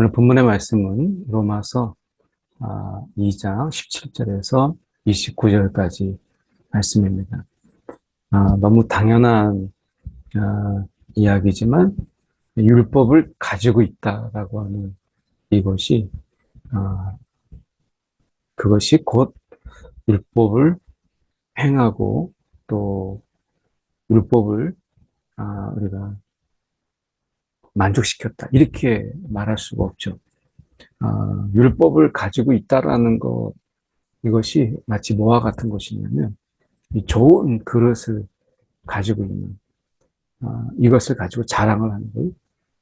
오늘 본문의 말씀은 로마서 2장 17절에서 29절까지 말씀입니다. 너무 당연한 이야기지만 율법을 가지고 있다라고 하는 이것이 그것이 곧 율법을 행하고 또 율법을 우리가 만족시켰다 이렇게 말할 수가 없죠. 율법을 가지고 있다라는 것 이것이 마치 뭐와 같은 것이냐면 이 좋은 그릇을 가지고 있는 이것을 가지고 자랑을 하는 거예요.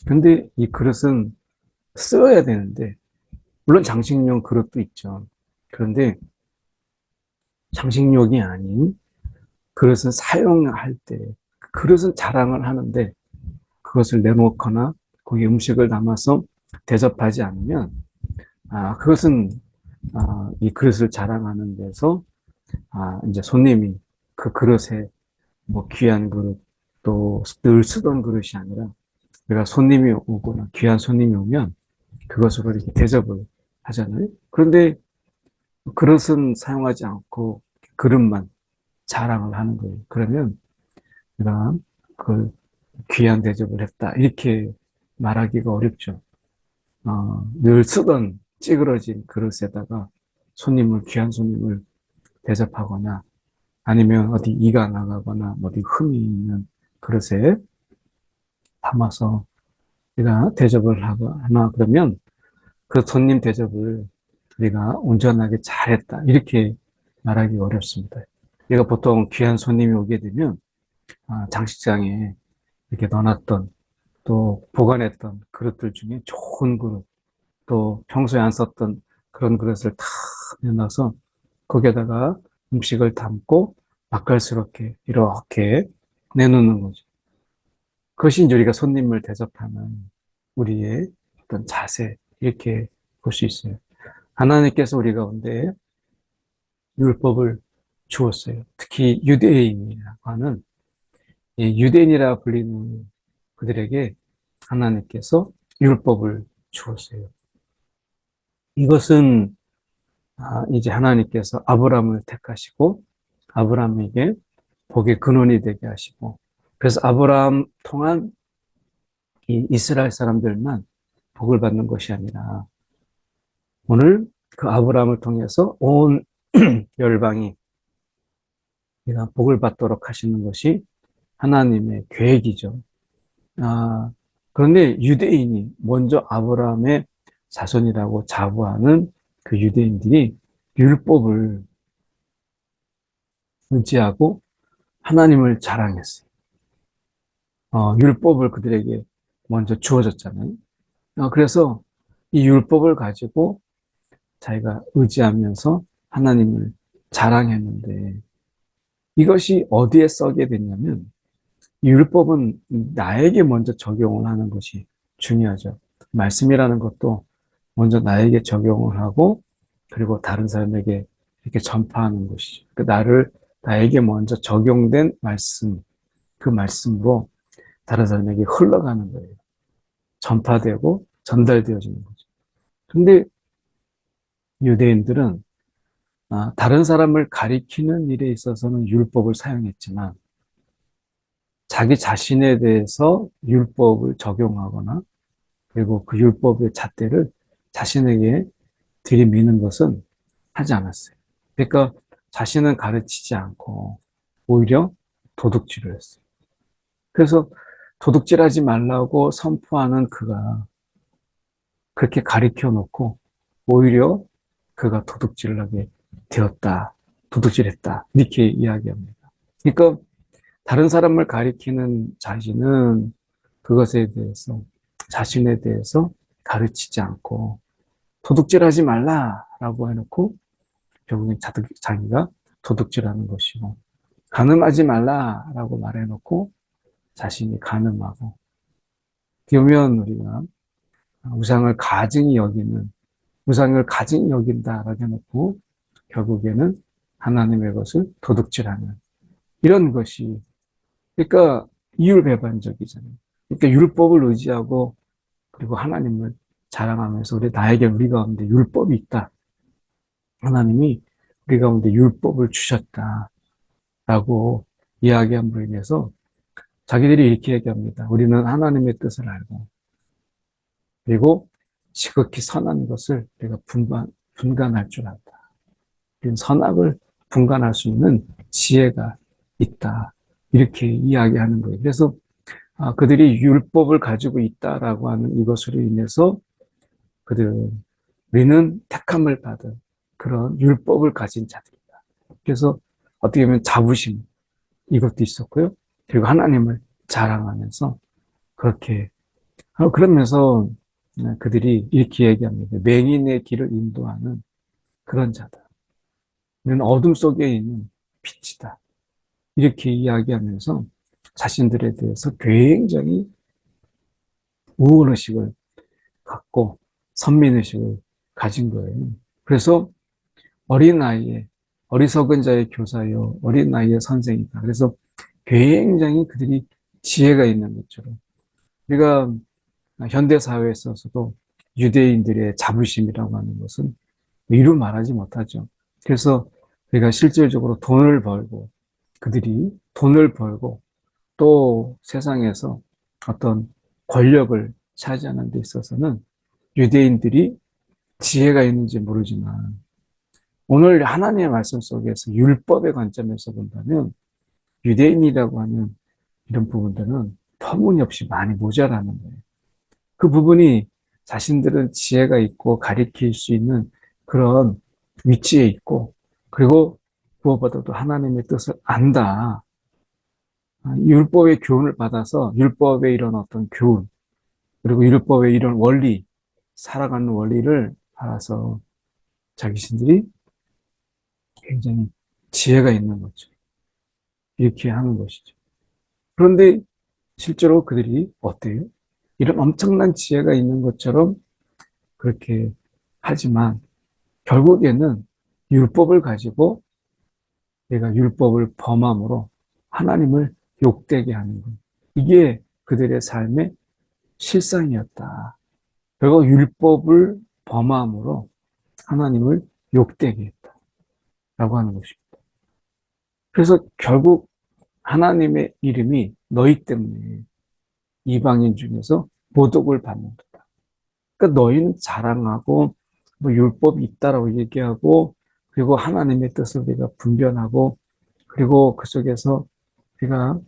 근데 이 그릇은 쓰여야 되는데 물론 장식용 그릇도 있죠. 그런데 장식용이 아닌 그릇은 사용할 때 그릇은 자랑을 하는데 그것을 내놓거나 거기에 음식을 담아서 대접하지 않으면 그것은 이 그릇을 자랑하는 데서 이제 손님이 그 그릇에 뭐 귀한 그릇 또 늘 쓰던 그릇이 아니라 내가 손님이 오거나 귀한 손님이 오면 그것으로 이렇게 대접을 하잖아요. 그런데 그릇은 사용하지 않고 그릇만 자랑을 하는 거예요. 그러면 내가 그 귀한 대접을 했다 이렇게 말하기가 어렵죠. 늘 쓰던 찌그러진 그릇에다가 귀한 손님을 대접하거나 아니면 어디 이가 나가거나 어디 흠이 있는 그릇에 담아서 우리가 대접을 하나 그러면 그 손님 대접을 우리가 온전하게 잘했다 이렇게 말하기 어렵습니다. 우리가 보통 귀한 손님이 오게 되면 장식장에 이렇게 넣어놨던 또 보관했던 그릇들 중에 좋은 그릇 또 평소에 안 썼던 그런 그릇을 다 내놔서 거기에다가 음식을 담고 맛깔스럽게 이렇게 내놓는 거죠. 그것이 이제 우리가 손님을 대접하는 우리의 어떤 자세 이렇게 볼 수 있어요. 하나님께서 우리 가운데 율법을 주었어요. 특히 유대인이라고 하는 유대인이라 불리는 그들에게 하나님께서 율법을 주었어요. 이것은 이제 하나님께서 아브라함을 택하시고 아브라함에게 복의 근원이 되게 하시고 그래서 아브라함 통한 이 이스라엘 사람들만 복을 받는 것이 아니라 오늘 그 아브라함을 통해서 온 열방이 복을 받도록 하시는 것이 하나님의 계획이죠. 그런데 유대인이 먼저 아브라함의 자손이라고 자부하는 그 유대인들이 율법을 의지하고 하나님을 자랑했어요. 율법을 그들에게 먼저 주어졌잖아요. 그래서 이 율법을 가지고 자기가 의지하면서 하나님을 자랑했는데 이것이 어디에 써게 됐냐면 율법은 나에게 먼저 적용을 하는 것이 중요하죠. 말씀이라는 것도 먼저 나에게 적용을 하고 그리고 다른 사람에게 이렇게 전파하는 것이죠. 나에게 먼저 적용된 말씀, 그 말씀으로 다른 사람에게 흘러가는 거예요. 전파되고 전달되어지는 거죠. 근데 유대인들은 다른 사람을 가리키는 일에 있어서는 율법을 사용했지만 자기 자신에 대해서 율법을 적용하거나 그리고 그 율법의 잣대를 자신에게 들이미는 것은 하지 않았어요. 그러니까 자신은 가르치지 않고 오히려 도둑질을 했어요. 그래서 도둑질하지 말라고 선포하는 그가 그렇게 가리켜 놓고 오히려 그가 도둑질을 하게 되었다. 도둑질했다. 이렇게 이야기합니다. 그러니까 다른 사람을 가리키는 자신은 그것에 대해서 자신에 대해서 가르치지 않고 도둑질하지 말라라고 해놓고 결국엔 자기가 도둑질하는 것이고 간음하지 말라라고 말해놓고 자신이 간음하고 그러면 우리가 우상을 가증히 여긴다라고 해놓고 결국에는 하나님의 것을 도둑질하는 이런 것이 그러니까 이율배반적이잖아요. 그러니까 율법을 의지하고 그리고 하나님을 자랑하면서 나에게 우리 가운데 율법이 있다. 하나님이 우리 가운데 율법을 주셨다라고 이야기함으로 인해서 자기들이 이렇게 얘기합니다. 우리는 하나님의 뜻을 알고 그리고 지극히 선한 것을 우리가 분간할 줄 안다. 우리는 선악을 분간할 수 있는 지혜가 있다. 이렇게 이야기하는 거예요. 그래서 그들이 율법을 가지고 있다라고 하는 이것으로 인해서 우리는 택함을 받은 그런 율법을 가진 자들이다. 그래서 어떻게 보면 자부심 이것도 있었고요. 그리고 하나님을 자랑하면서 그렇게 그러면서 그들이 이렇게 얘기합니다. 맹인의 길을 인도하는 그런 자다. 우리는 어둠 속에 있는 빛이다. 이렇게 이야기하면서 자신들에 대해서 굉장히 우월의식을 갖고 선민의식을 가진 거예요. 그래서 어린 나이에 어리석은 자의 교사요 어린 나이에 선생이다. 그래서 굉장히 그들이 지혜가 있는 것처럼 우리가 현대 사회에 있어서도 유대인들의 자부심이라고 하는 것은 이루 말하지 못하죠. 그래서 우리가 실질적으로 돈을 벌고 그들이 돈을 벌고 또 세상에서 어떤 권력을 차지하는 데 있어서는 유대인들이 지혜가 있는지 모르지만 오늘 하나님의 말씀 속에서 율법의 관점에서 본다면 유대인이라고 하는 이런 부분들은 터무니없이 많이 모자라는 거예요. 그 부분이 자신들은 지혜가 있고 가리킬 수 있는 그런 위치에 있고 그리고 무엇보다도 하나님의 뜻을 안다. 율법의 교훈을 받아서 율법의 이런 어떤 교훈 그리고 율법의 이런 원리 살아가는 원리를 알아서 자기신들이 굉장히 지혜가 있는 거죠. 이렇게 하는 것이죠. 그런데 실제로 그들이 어때요? 이런 엄청난 지혜가 있는 것처럼 그렇게 하지만 결국에는 율법을 가지고 내가 율법을 범함으로 하나님을 욕되게 하는 것. 이게 그들의 삶의 실상이었다. 결국 율법을 범함으로 하나님을 욕되게 했다라고 하는 것입니다. 그래서 결국 하나님의 이름이 너희 때문에 이방인 중에서 모독을 받는다. 그러니까 너희는 자랑하고 뭐 율법이 있다라고 얘기하고 그리고 하나님의 뜻을 우리가 분별하고 그리고 그 속에서 우리가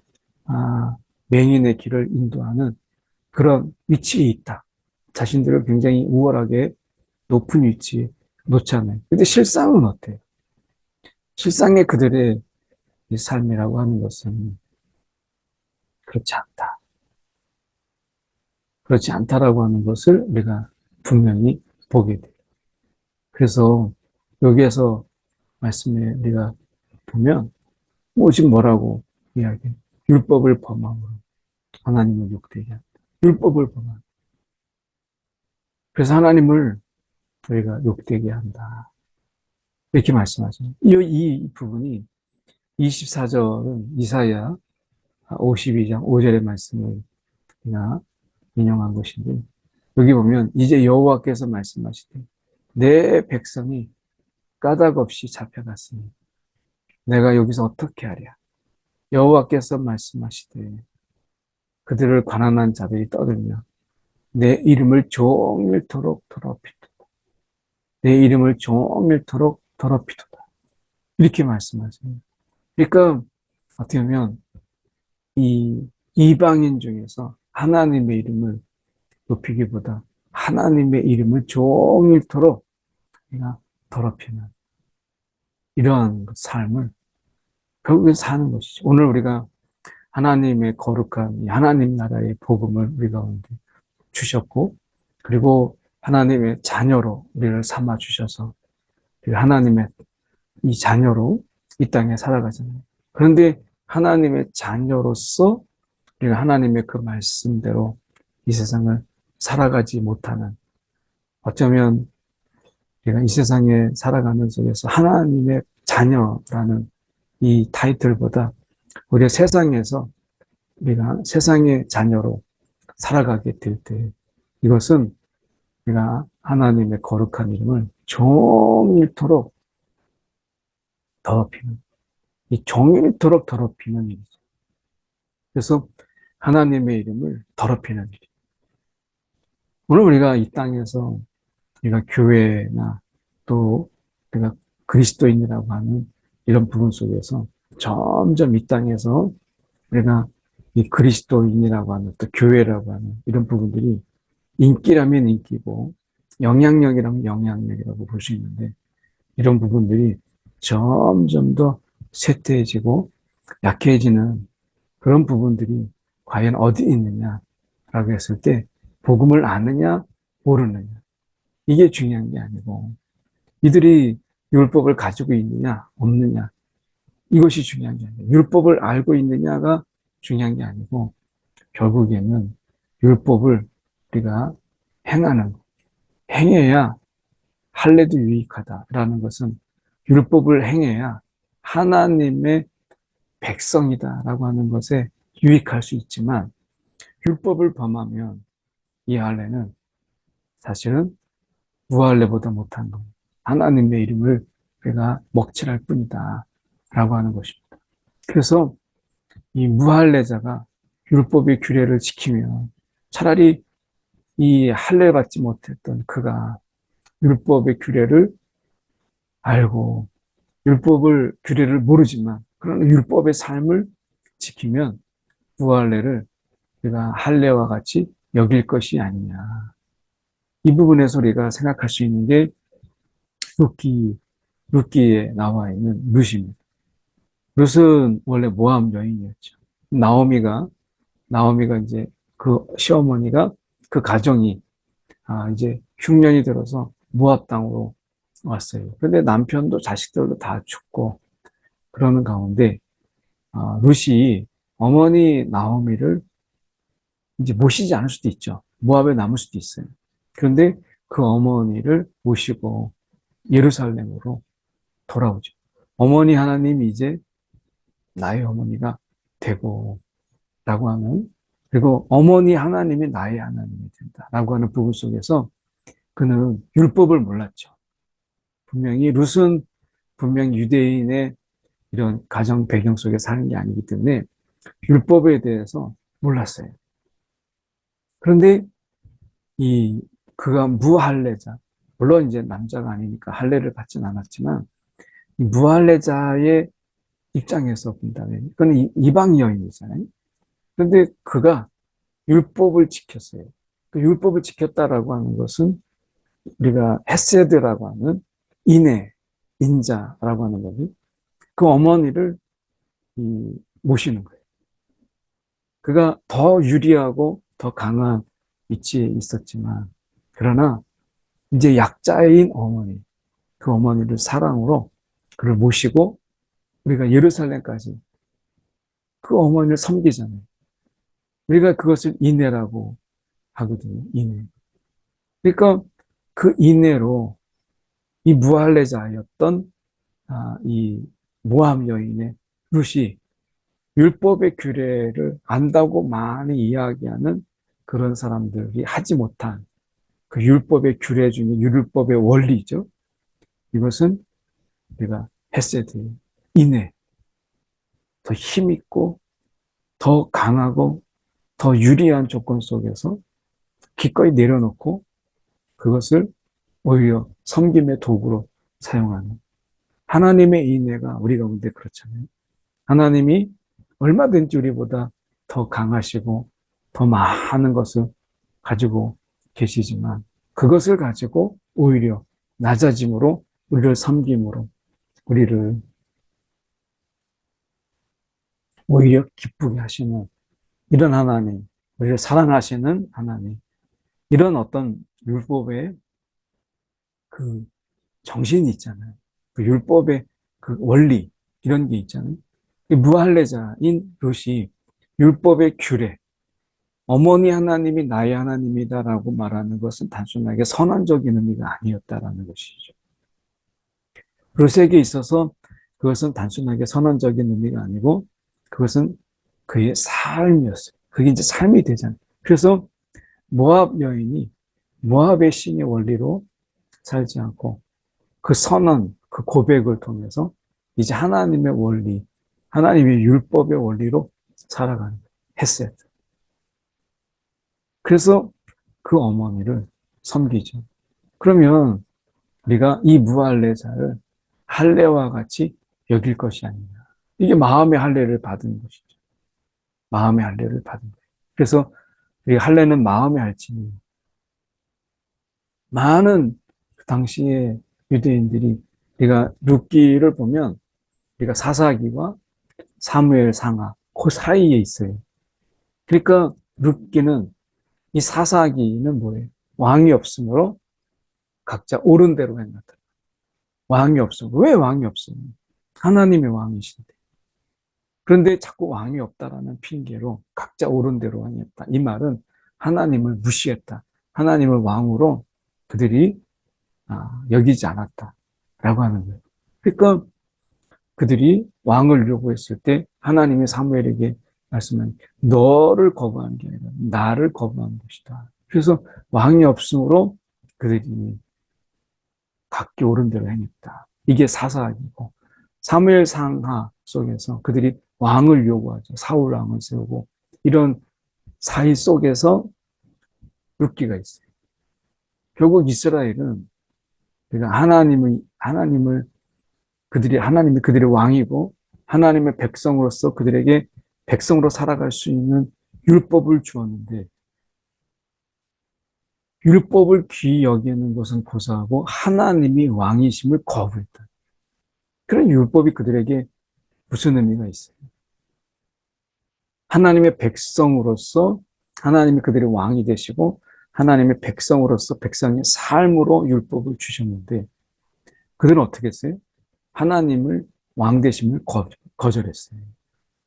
맹인의 길을 인도하는 그런 위치에 있다. 자신들을 굉장히 우월하게 높은 위치에 놓잖아요. 근데 실상은 어때요? 실상의 그들의 이 삶이라고 하는 것은 그렇지 않다. 그렇지 않다라고 하는 것을 우리가 분명히 보게 돼요. 그래서 여기에서 말씀에 우리가 보면 오직 뭐라고 이야기해요? 율법을 범함으로 하나님을 욕되게 한다. 율법을 범함. 그래서 하나님을 우리가 욕되게 한다. 이렇게 말씀하죠. 이 부분이 24절은 이사야 52장 5절의 말씀을 그냥 인용한 것인데 여기 보면 이제 여호와께서 말씀하시되 내 백성이 까닭 없이 잡혀갔으니 내가 여기서 어떻게 하랴. 여호와께서 말씀하시되 그들을 가난한 자들이 떠들며 내 이름을 종일토록 더럽히도다. 내 이름을 종일토록 더럽히도다. 이렇게 말씀하세요. 그러니까 어떻게 보면 이 이방인 중에서 하나님의 이름을 높이기보다 하나님의 이름을 종일토록 우리가 더럽히는 이러한 삶을 결국엔 사는 것이죠. 오늘 우리가 하나님의 거룩한 하나님 나라의 복음을 우리 가운데 주셨고 그리고 하나님의 자녀로 우리를 삼아 주셔서 하나님의 이 자녀로 이 땅에 살아가잖아요. 그런데 하나님의 자녀로서 우리가 하나님의 그 말씀대로 이 세상을 살아가지 못하는 어쩌면 우리가 이 세상에 살아가는 속에서 하나님의 자녀라는 이 타이틀보다 우리가 세상에서 우리가 세상의 자녀로 살아가게 될 때 이것은 우리가 하나님의 거룩한 이름을 종일토록 더럽히는, 이 종일토록 더럽히는 일이죠. 그래서 하나님의 이름을 더럽히는 일. 오늘 우리가 이 땅에서 우리가 교회나 또 우리가 그리스도인이라고 하는 이런 부분 속에서 점점 이 땅에서 우리가 이 그리스도인이라고 하는 또 교회라고 하는 이런 부분들이 인기라면 인기고 영향력이라면 영향력이라고 볼 수 있는데 이런 부분들이 점점 더 쇠퇴해지고 약해지는 그런 부분들이 과연 어디 있느냐라고 했을 때 복음을 아느냐 모르느냐 이게 중요한 게 아니고 이들이 율법을 가지고 있느냐 없느냐 이것이 중요한 게 아니에요. 율법을 알고 있느냐가 중요한 게 아니고 결국에는 율법을 우리가 행하는 행해야 할례도 유익하다라는 것은 율법을 행해야 하나님의 백성이다라고 하는 것에 유익할 수 있지만 율법을 범하면 이 할례는 사실은 무할례보다 못한 것. 하나님의 이름을 우리가 먹칠할 뿐이다 라고 하는 것입니다. 그래서 이 무할례자가 율법의 규례를 지키면 차라리 이 할례 받지 못했던 그가 율법의 규례를 알고 율법을 규례를 모르지만 그러나 율법의 삶을 지키면 무할례를 우리가 할례와 같이 여길 것이 아니냐. 이 부분에서 우리가 생각할 수 있는 게 룻기에 나와 있는 룻입니다. 룻은 원래 모함 여인이었죠. 나오미가 이제 그 시어머니가 그 가정이 이제 흉년이 들어서 모압 땅으로 왔어요. 그런데 남편도 자식들도 다 죽고 그러는 가운데 룻이 어머니 나오미를 이제 모시지 않을 수도 있죠. 모압에 남을 수도 있어요. 그런데 그 어머니를 모시고 예루살렘으로 돌아오죠. 어머니 하나님이 이제 나의 어머니가 되고 라고 하는 그리고 어머니 하나님이 나의 하나님이 된다라고 하는 부분 속에서 그는 율법을 몰랐죠. 룻은 분명히 유대인의 이런 가정 배경 속에 사는 게 아니기 때문에 율법에 대해서 몰랐어요. 그런데 그가 무할례자, 물론 이제 남자가 아니니까 할례를 받진 않았지만 이 무할례자의 입장에서 본다면 그건 이방 여인이잖아요. 그런데 그가 율법을 지켰어요. 그 율법을 지켰다라고 하는 것은 우리가 헤세드라고 하는 인애, 인자라고 하는 거지. 그 어머니를 모시는 거예요. 그가 더 유리하고 더 강한 위치에 있었지만 그러나 이제 약자인 어머니, 그 어머니를 사랑으로 그를 모시고 우리가 예루살렘까지 그 어머니를 섬기잖아요. 우리가 그것을 인애라고 하거든요. 인애. 그러니까 그 인애로 이 무할례자였던 이 모함 여인의 룻이 율법의 규례를 안다고 많이 이야기하는 그런 사람들이 하지 못한 그 율법의 규례 중에 율법의 원리죠. 이것은 우리가 헤세드, 인애, 더 힘있고 더 강하고 더 유리한 조건 속에서 기꺼이 내려놓고 그것을 오히려 섬김의 도구로 사용하는 하나님의 인애가 우리 가운데 그렇잖아요. 하나님이 얼마든지 우리보다 더 강하시고 더 많은 것을 가지고 계시지만 그것을 가지고 오히려 낮아짐으로 우리를 섬김으로 우리를 오히려 기쁘게 하시는 이런 하나님, 우리를 사랑하시는 하나님, 이런 어떤 율법의 그 정신이 있잖아요. 그 율법의 그 원리, 이런 게 있잖아요. 무할례자인 룻이 율법의 규례, 어머니 하나님이 나의 하나님이다라고 말하는 것은 단순하게 선언적인 의미가 아니었다라는 것이죠. 룻에게 있어서 그것은 단순하게 선언적인 의미가 아니고 그것은 그의 삶이었어요. 그게 이제 삶이 되잖아요. 그래서 모압 여인이 모압의 신의 원리로 살지 않고 그 선언, 그 고백을 통해서 이제 하나님의 원리, 하나님의 율법의 원리로 살아가는 거예요. 했어요. 그래서 그 어머니를 섬기죠. 그러면 우리가 이 무할례자를 할례와 같이 여길 것이 아니냐. 이게 마음의 할례를 받은 것이죠. 마음의 할례를 받은 거예요. 그래서 이 할례는 마음의 할지니 많은 그 당시에 유대인들이 우리가 룻기를 보면 우리가 사사기와 사무엘 상하 그 사이에 있어요. 그러니까 룻기는 이 사사기는 뭐예요? 왕이 없으므로 각자 옳은 대로 행하다. 왕이 없어. 왜 왕이 없어요? 하나님의 왕이신데. 그런데 자꾸 왕이 없다라는 핑계로 각자 옳은 대로 행했다. 이 말은 하나님을 무시했다. 하나님을 왕으로 그들이 여기지 않았다라고 하는 거예요. 그러니까 그들이 왕을 요구했을 때 하나님이 사무엘에게 말씀한 너를 거부한 게 아니라 나를 거부한 것이다. 그래서 왕이 없으므로 그들이 각기 옳은 대로 행했다. 이게 사사기고 사무엘 상하 속에서 그들이 왕을 요구하죠. 사울 왕을 세우고 이런 사이 속에서 룻기가 있어요. 결국 이스라엘은 그러니까 하나님이 그들의 왕이고 하나님의 백성으로서 그들에게 백성으로 살아갈 수 있는 율법을 주었는데 율법을 귀히 여기는 것은 고사하고 하나님이 왕이심을 거부했다. 그런 율법이 그들에게 무슨 의미가 있어요? 하나님의 백성으로서 하나님이 그들의 왕이 되시고 하나님의 백성으로서 백성의 삶으로 율법을 주셨는데 그들은 어떻게 했어요? 하나님을 왕 되심을 거절했어요.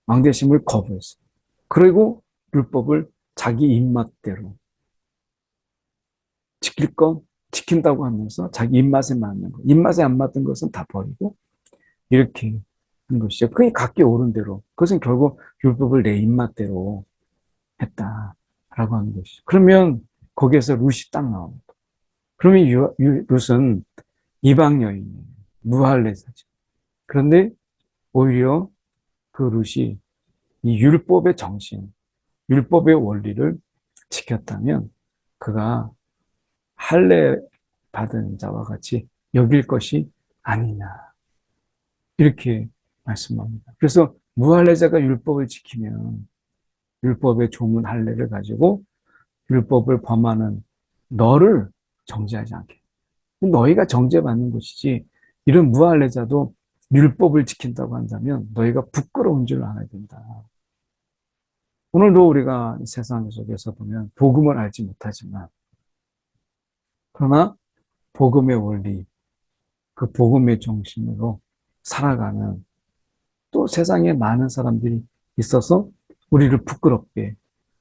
왕 되심을 거부했어요. 그리고 율법을 자기 입맛대로 지킬 건 지킨다고 하면서 자기 입맛에 맞는 거, 입맛에 안 맞는 것은 다 버리고 이렇게 한 것이죠. 그게 각기 옳은 대로. 그것은 결국 율법을 내 입맛대로 했다라고 하는 것이죠. 그러면 거기에서 룻이 딱 나옵니다. 그러면 룻은 이방 여인이에요. 무할례자죠. 그런데 오히려 그 룻이 이 율법의 정신, 율법의 원리를 지켰다면 그가 할례 받은 자와 같이 여길 것이 아니냐. 이렇게 말씀합니다. 그래서 무할례자가 율법을 지키면 율법의 조문 할례를 가지고 율법을 범하는 너를 정죄하지 않게. 너희가 정죄받는 것이지 이런 무할례자도 율법을 지킨다고 한다면 너희가 부끄러운 줄 알아야 된다. 오늘도 우리가 세상 속에서 보면 복음을 알지 못하지만 그러나 복음의 원리, 그 복음의 정신으로 살아가는 또 세상에 많은 사람들이 있어서 우리를 부끄럽게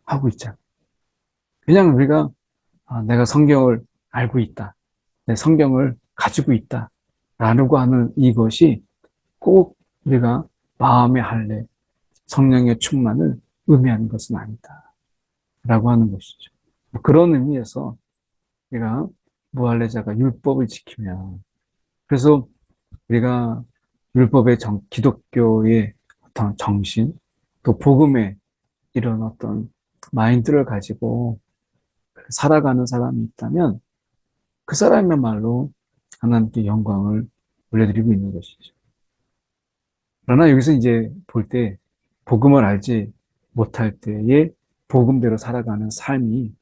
하고 있잖아요. 그냥 우리가 내가 성경을 알고 있다. 내 성경을 가지고 있다. 라고 하는 이것이 꼭 우리가 마음의 할례, 성령의 충만을 의미하는 것은 아니다. 라고 하는 것이죠. 그런 의미에서 우리가 무할례자가 율법을 지키면 그래서 우리가 율법의 기독교의 어떤 정신, 또 복음의 이런 어떤 마인드를 가지고 살아가는 사람이 있다면 그 사람이야말로 하나님께 영광을 올려드리고 있는 것이죠. 그러나 여기서 이제 볼 때 복음을 알지 못할 때에 복음대로 살아가는 삶이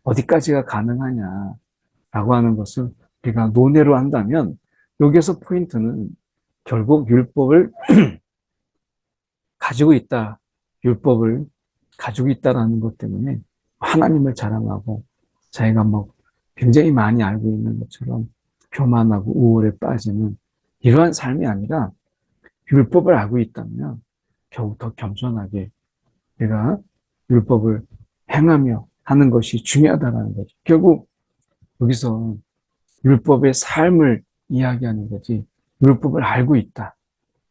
어디까지가 가능하냐라고 하는 것을 우리가 논외로 한다면 여기에서 포인트는 결국 율법을 가지고 있다, 율법을 가지고 있다라는 것 때문에 하나님을 자랑하고 자기가 뭐 굉장히 많이 알고 있는 것처럼 교만하고 우월에 빠지는 이러한 삶이 아니라 율법을 알고 있다면 겨우 더 겸손하게 내가 율법을 행하며 하는 것이 중요하다는 거죠. 결국 여기서 율법의 삶을 이야기하는 거지 율법을 알고 있다.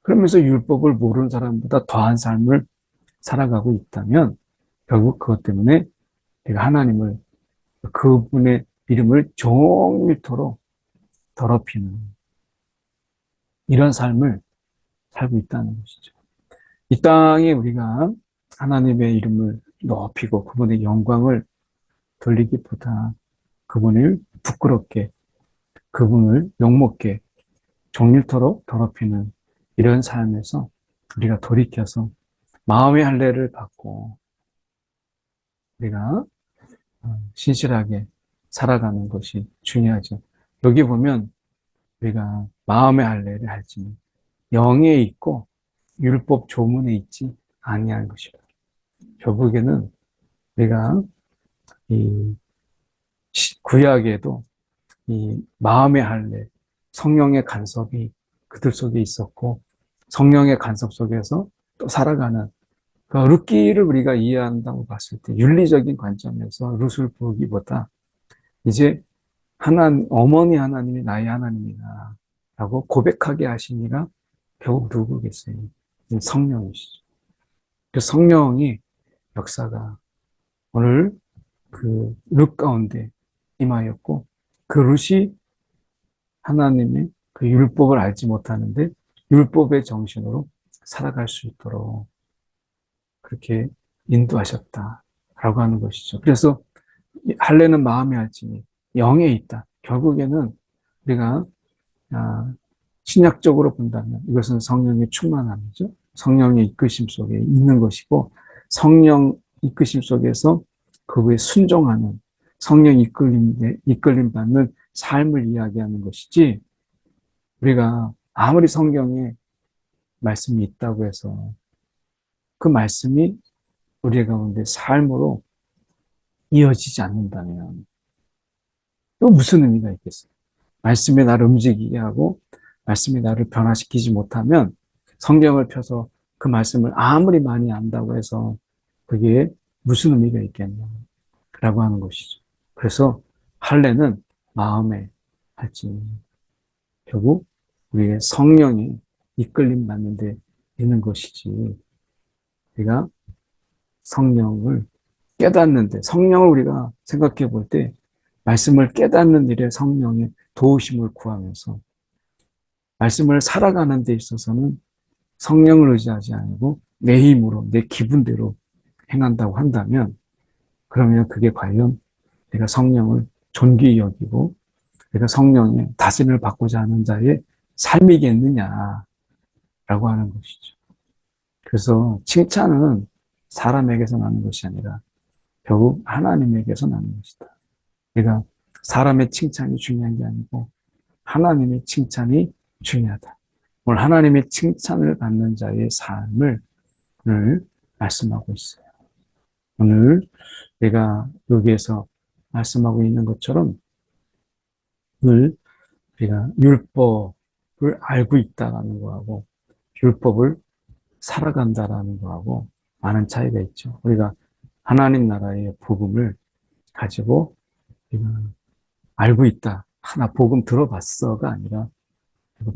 그러면서 율법을 모르는 사람보다 더한 삶을 살아가고 있다면 결국 그것 때문에 내가 하나님을 그분의 이름을 종일토록 더럽히는 이런 삶을 살고 있다는 것이죠. 이 땅에 우리가 하나님의 이름을 높이고 그분의 영광을 돌리기보다 그분을 부끄럽게, 그분을 욕먹게 종일토록 더럽히는 이런 삶에서 우리가 돌이켜서 마음의 할례를 받고 우리가 신실하게 살아가는 것이 중요하죠. 여기 보면 우리가 마음의 할례를 할지는 영에 있고 율법 조문에 있지 아니한 것이라. 결국에는 우리가 이 구약에도 이 마음의 할례, 성령의 간섭이 그들 속에 있었고 성령의 간섭 속에서 또 살아가는 그 룻기를 우리가 이해한다고 봤을 때 윤리적인 관점에서 룻을 보기보다 이제 어머니 하나님이 나의 하나님이다 라고 고백하게 하시니라 결국 누구겠어요? 성령이시죠. 그 성령이 역사가 오늘 그 룻 가운데 임하였고 그 룻이 하나님의 그 율법을 알지 못하는데 율법의 정신으로 살아갈 수 있도록 그렇게 인도하셨다라고 하는 것이죠. 그래서 할례는 마음에 할지니 영에 있다. 결국에는 우리가 신약적으로 본다면 이것은 성령의 충만함이죠. 성령의 이끄심 속에 있는 것이고 성령 이끄심 속에서 그에 순종하는 성령 이끌림 받는 삶을 이야기하는 것이지 우리가 아무리 성경에 말씀이 있다고 해서 그 말씀이 우리 가운데 삶으로 이어지지 않는다면 또 무슨 의미가 있겠어요? 말씀이 나를 움직이게 하고 말씀이 나를 변화시키지 못하면 성경을 펴서 그 말씀을 아무리 많이 안다고 해서 그게 무슨 의미가 있겠냐라고 하는 것이죠. 그래서 할례는 마음에 할지 결국 우리의 성령이 이끌림 받는 데 있는 것이지 우리가 성령을 깨닫는데 성령을 우리가 생각해 볼 때 말씀을 깨닫는 일에 성령의 도우심을 구하면서 말씀을 살아가는 데 있어서는 성령을 의지하지 아니고 내 힘으로 내 기분대로 행한다고 한다면 그러면 그게 과연 내가 성령을 존귀히 여기고 내가 성령의 다스림을 받고자 하는 자의 삶이겠느냐라고 하는 것이죠. 그래서 칭찬은 사람에게서 나는 것이 아니라 결국 하나님에게서 나는 것이다. 우리가 사람의 칭찬이 중요한 게 아니고 하나님의 칭찬이 중요하다. 오늘 하나님의 칭찬을 받는 자의 삶을 오늘 말씀하고 있어요. 오늘 내가 여기에서 말씀하고 있는 것처럼 오늘 우리가 율법을 알고 있다라는 거하고 율법을 살아간다라는 거하고 많은 차이가 있죠. 우리가 하나님 나라의 복음을 가지고 알고 있다. 하나 복음 들어봤어가 아니라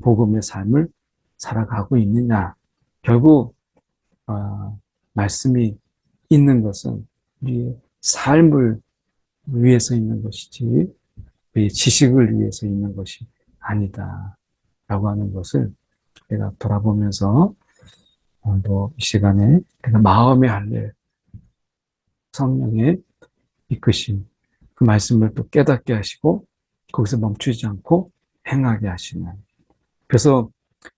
복음의 삶을 살아가고 있느냐. 결국 말씀이 있는 것은 우리의 삶을 위해서 있는 것이지 우리의 지식을 위해서 있는 것이 아니다. 라고 하는 것을 내가 돌아보면서 오늘도 이 시간에 내가 마음의 할례 성령의 이끄심 그 말씀을 또 깨닫게 하시고 거기서 멈추지 않고 행하게 하시는 그래서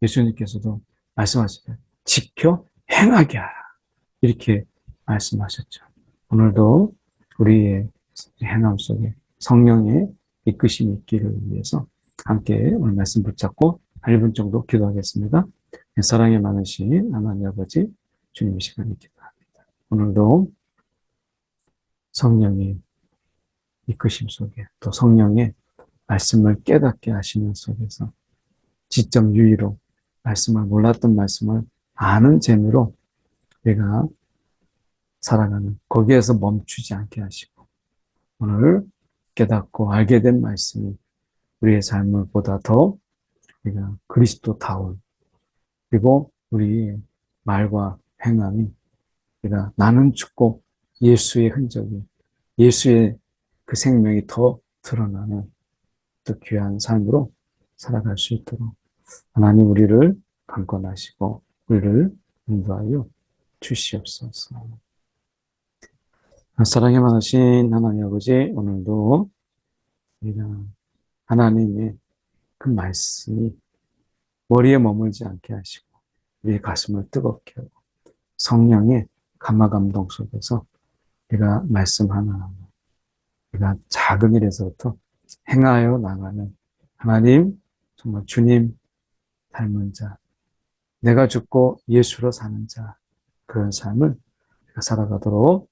예수님께서도 말씀하시죠. 지켜 행하게 하라. 이렇게 말씀하셨죠. 오늘도 우리의 행함 속에 성령의 이끄심이 있기를 위해서 함께 오늘 말씀 붙잡고 1분 정도 기도하겠습니다. 사랑이 많으신 하나님 아버지 주님의 시간을 기도합니다. 오늘도 성령의 이끄심 속에 또 성령의 말씀을 깨닫게 하시는 속에서 지적 유의로 말씀을 몰랐던 말씀을 아는 재미로 내가 살아가는 거기에서 멈추지 않게 하시고 오늘 깨닫고 알게 된 말씀이 우리의 삶을 보다 더 우리가 그리스도다운 그리고 우리의 말과 행함이 나는 죽고 예수의 흔적이 예수의 그 생명이 더 드러나는 또 귀한 삶으로 살아갈 수 있도록 하나님 우리를 강권하시고 우리를 인도하여 주시옵소서. 사랑에 많으신 하나님 아버지, 오늘도 우리가 하나님의 그 말씀이 머리에 머물지 않게 하시고 우리의 가슴을 뜨겁게 하고 성령의 감화 감동 속에서 우리가 말씀 하나하나 우리가 작은 일에서부터 행하여 나가는 하나님, 정말 주님 닮은 자, 내가 죽고 예수로 사는 자, 그런 삶을 우리가 살아가도록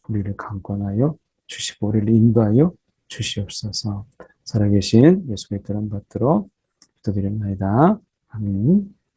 우리를 강권하여 주시고 우리를 인도하여 주시옵소서. 살아계신 예수의 그런 받들어 기도드립니다. 아멘.